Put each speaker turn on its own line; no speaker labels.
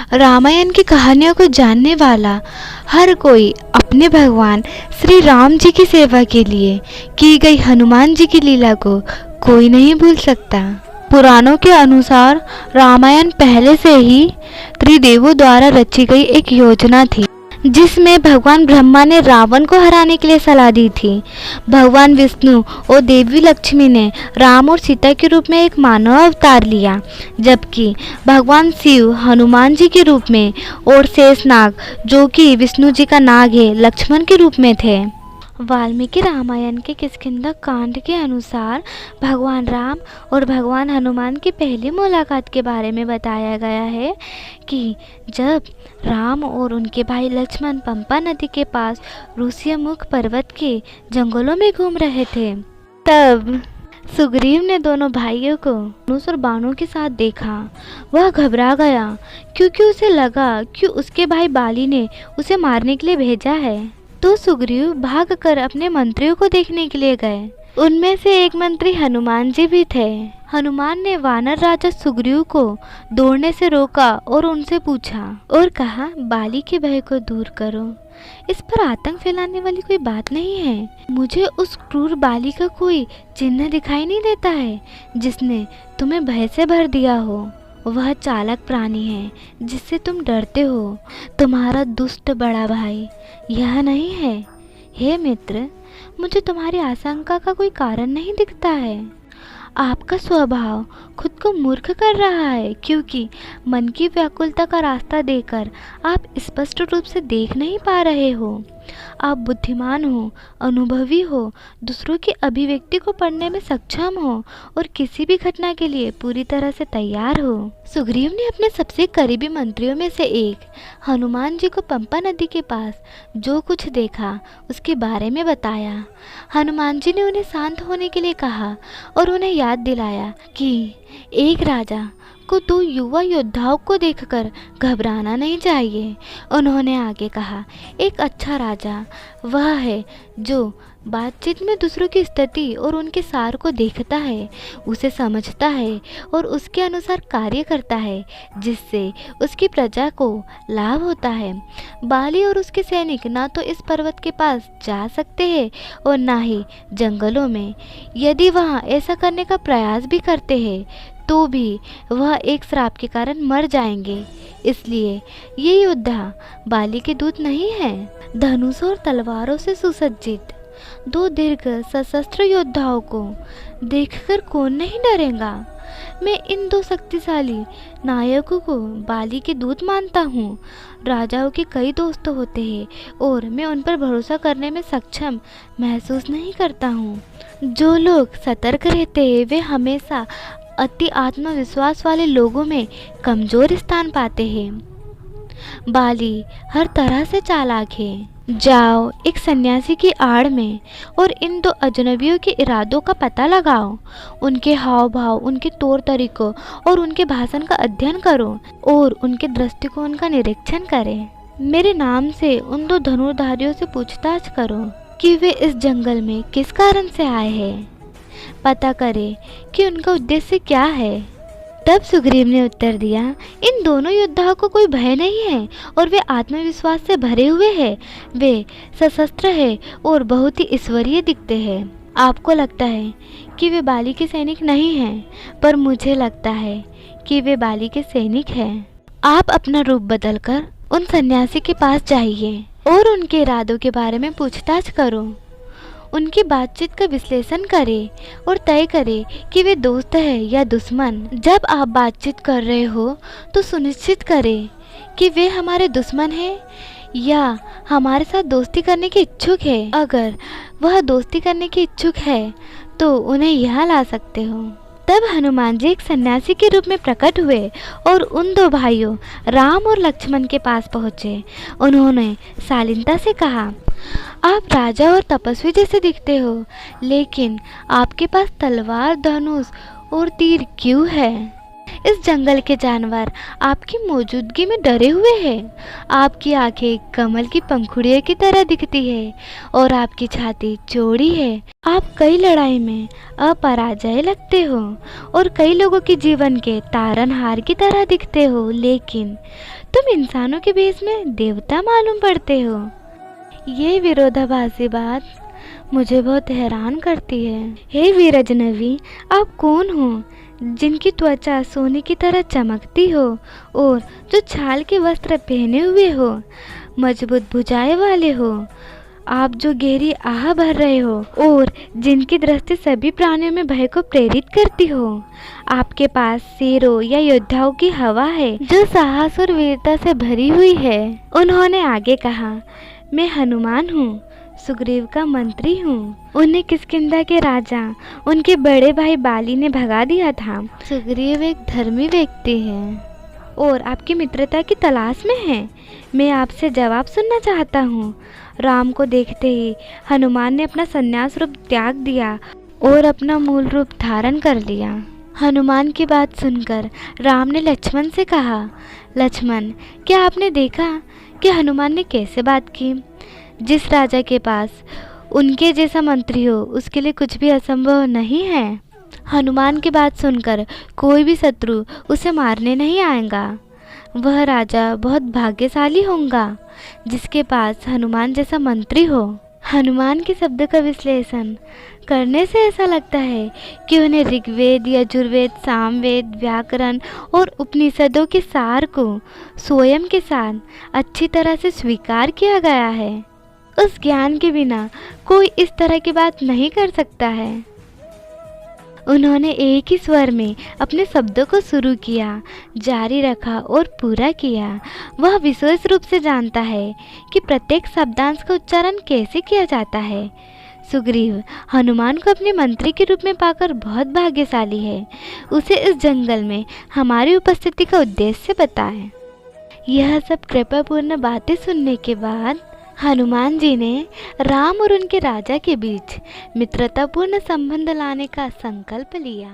रामायण की कहानियों को जानने वाला हर कोई अपने भगवान श्री राम जी की सेवा के लिए की गई हनुमान जी की लीला को कोई नहीं भूल सकता। पुराणों के अनुसार रामायण पहले से ही त्रिदेवों द्वारा रची गई एक योजना थी, जिसमें भगवान ब्रह्मा ने रावण को हराने के लिए सलाह दी थी। भगवान विष्णु और देवी लक्ष्मी ने राम और सीता के रूप में एक मानव अवतार लिया, जबकि भगवान शिव हनुमान जी के रूप में और शेषनाग, जो कि विष्णु जी का नाग है, लक्ष्मण के रूप में थे। वाल्मीकि रामायण के किष्किंधा कांड के अनुसार भगवान राम और भगवान हनुमान की पहली मुलाकात के बारे में बताया गया है कि जब राम और उनके भाई लक्ष्मण पंपा नदी के पास ऋषिमुख पर्वत के जंगलों में घूम रहे थे, तब सुग्रीव ने दोनों भाइयों को धनुष और बाणों के साथ देखा। वह घबरा गया क्योंकि उसे लगा कि उसके भाई बाली ने उसे मारने के लिए भेजा है। तो सुग्रीव भागकर अपने मंत्रियों को देखने के लिए गए। उनमें से एक मंत्री हनुमान जी भी थे। हनुमान ने वानर राजा सुग्रीव को दौड़ने से रोका और उनसे पूछा और कहा, बाली के भय को दूर करो। इस पर आतंक फैलाने वाली कोई बात नहीं है। मुझे उस क्रूर बाली का कोई चिन्ह दिखाई नहीं देता है जिसने तुम्हें भय से भर दिया हो। वह चालाक प्राणी है जिससे तुम डरते हो। तुम्हारा दुष्ट बड़ा भाई यह नहीं है। हे मित्र, मुझे तुम्हारी आशंका का कोई कारण नहीं दिखता है। आपका स्वभाव खुद को मूर्ख कर रहा है, क्योंकि मन की व्याकुलता का रास्ता देकर आप स्पष्ट रूप से देख नहीं पा रहे हो। आप बुद्धिमान हो, अनुभवी हो, दूसरों की अभिव्यक्ति को पढ़ने में सक्षम हो और किसी भी घटना के लिए पूरी तरह से तैयार हो। सुग्रीव ने अपने सबसे करीबी मंत्रियों में से एक हनुमान जी को पंपा नदी के पास जो कुछ देखा उसके बारे में बताया। हनुमान जी ने उन्हें शांत होने के लिए कहा और उन्हें याद दिलाया कि एक राजा को दो युवा योद्धाओं को देखकर घबराना नहीं चाहिए। उन्होंने आगे कहा, एक अच्छा राजा वह है जो बातचीत में दूसरों की स्थिति और उनके सार को देखता है, उसे समझता है और उसके अनुसार कार्य करता है, जिससे उसकी प्रजा को लाभ होता है। बाली और उसके सैनिक ना तो इस पर्वत के पास जा सकते हैं और ना ही जंगलों में। यदि वहाँ ऐसा करने का प्रयास भी करते हैं तो भी वह एक श्राप के कारण मर जाएंगे। इसलिए ये योद्धा बाली के दूत नहीं है। धनुष और तलवारों से सुसज्जित दो दीर्घ सशस्त्र योद्धाओं को देखकर कौन नहीं डरेगा। मैं इन दो शक्तिशाली नायकों को बाली के दूत मानता हूँ। राजाओं के कई दोस्त होते हैं और मैं उन पर भरोसा करने में सक्षम महसूस नहीं करता हूँ। जो लोग सतर्क रहते हैं वे हमेशा अति आत्मविश्वास वाले लोगों में कमजोर स्थान पाते हैं। बाली हर तरह से चालाक है। जाओ एक सन्यासी की आड़ में और इन दो अजनबियों के इरादों का पता लगाओ। उनके हाव भाव, उनके तौर तरीकों और उनके भाषण का अध्ययन करो और उनके दृष्टिकोण का निरीक्षण करें। मेरे नाम से उन दो धनुर्धारियों से पूछताछ करो कि वे इस जंगल में किस कारण से आए हैं। पता करें कि उनका उद्देश्य क्या है। तब सुग्रीव ने उत्तर दिया, इन दोनों योद्धाओं को कोई भय नहीं है और वे आत्मविश्वास से भरे हुए हैं। वे सशस्त्र हैं और बहुत ही ईश्वरीय दिखते हैं। आपको लगता है कि वे बाली के सैनिक नहीं हैं, पर मुझे लगता है कि वे बाली के सैनिक हैं। आप अपना रूप बदलकर उन सन्यासी के पास जाइए और उनके इरादों के बारे में पूछताछ करो। उनकी बातचीत का विश्लेषण करें और तय करें कि वे दोस्त हैं या दुश्मन। जब आप बातचीत कर रहे हो तो सुनिश्चित करें कि वे हमारे दुश्मन हैं या हमारे साथ दोस्ती करने के इच्छुक है। अगर वह दोस्ती करने के इच्छुक है तो उन्हें यहाँ ला सकते हो। तब हनुमान जी एक सन्यासी के रूप में प्रकट हुए और उन दो भाइयों राम और लक्ष्मण के पास पहुँचे। उन्होंने शालीनता से कहा, आप राजा और तपस्वी जैसे दिखते हो, लेकिन आपके पास तलवार, धनुष और तीर क्यों है? इस जंगल के जानवर आपकी मौजूदगी में डरे हुए हैं। आपकी आंखें कमल की पंखुड़ियों की तरह दिखती है और आपकी छाती चौड़ी है। आप कई लड़ाई में अपराजय लगते हो और कई लोगों के जीवन के तारनहार की तरह दिखते हो, लेकिन तुम तुम इंसानों के भेष में देवता मालूम पड़ते हो। ये विरोधाभासी बात मुझे बहुत हैरान करती है। हे वीर अजनबी, आप कौन हो जिनकी त्वचा सोने की तरह चमकती हो और जो छाल के वस्त्र पहने हुए हो, मजबूत भुजाएं वाले हो, आप जो गहरी आह भर रहे हो और जिनकी दृष्टि सभी प्राणियों में भय को प्रेरित करती हो। आपके पास शेरों या योद्धाओं की हवा है जो साहस और वीरता से भरी हुई है। उन्होंने आगे कहा, मैं हनुमान हूँ, सुग्रीव का मंत्री हूँ। उन्हें किष्किंधा के राजा उनके बड़े भाई बाली ने भगा दिया था। सुग्रीव एक धर्मी व्यक्ति है और आपकी मित्रता की तलाश में है। मैं आपसे जवाब सुनना चाहता हूँ। राम को देखते ही हनुमान ने अपना संन्यास रूप त्याग दिया और अपना मूल रूप धारण कर लिया। हनुमान की बात सुनकर राम ने लक्ष्मण से कहा, लक्ष्मण, क्या आपने देखा कि हनुमान ने कैसे बात की? जिस राजा के पास उनके जैसा मंत्री हो उसके लिए कुछ भी असंभव नहीं है। हनुमान की बात सुनकर कोई भी शत्रु उसे मारने नहीं आएगा। वह राजा बहुत भाग्यशाली होगा जिसके पास हनुमान जैसा मंत्री हो। हनुमान के शब्द का विश्लेषण करने से ऐसा लगता है कि उन्हें ऋग्वेद, यजुर्वेद, सामवेद, व्याकरण और उपनिषदों के सार को स्वयं के साथ अच्छी तरह से स्वीकार किया गया है। उस ज्ञान के बिना कोई इस तरह की बात नहीं कर सकता है। उन्होंने एक ही स्वर में अपने शब्दों को शुरू किया, जारी रखा और पूरा किया। वह विशेष रूप से जानता है कि प्रत्येक शब्दांश का उच्चारण कैसे किया जाता है। सुग्रीव हनुमान को अपने मंत्री के रूप में पाकर बहुत भाग्यशाली है। उसे इस जंगल में हमारी उपस्थिति का उद्देश्य बताएं। यह सब कृपापूर्ण बातें सुनने के बाद हनुमान जी ने राम और उनके राजा के बीच मित्रतापूर्ण संबंध लाने का संकल्प लिया।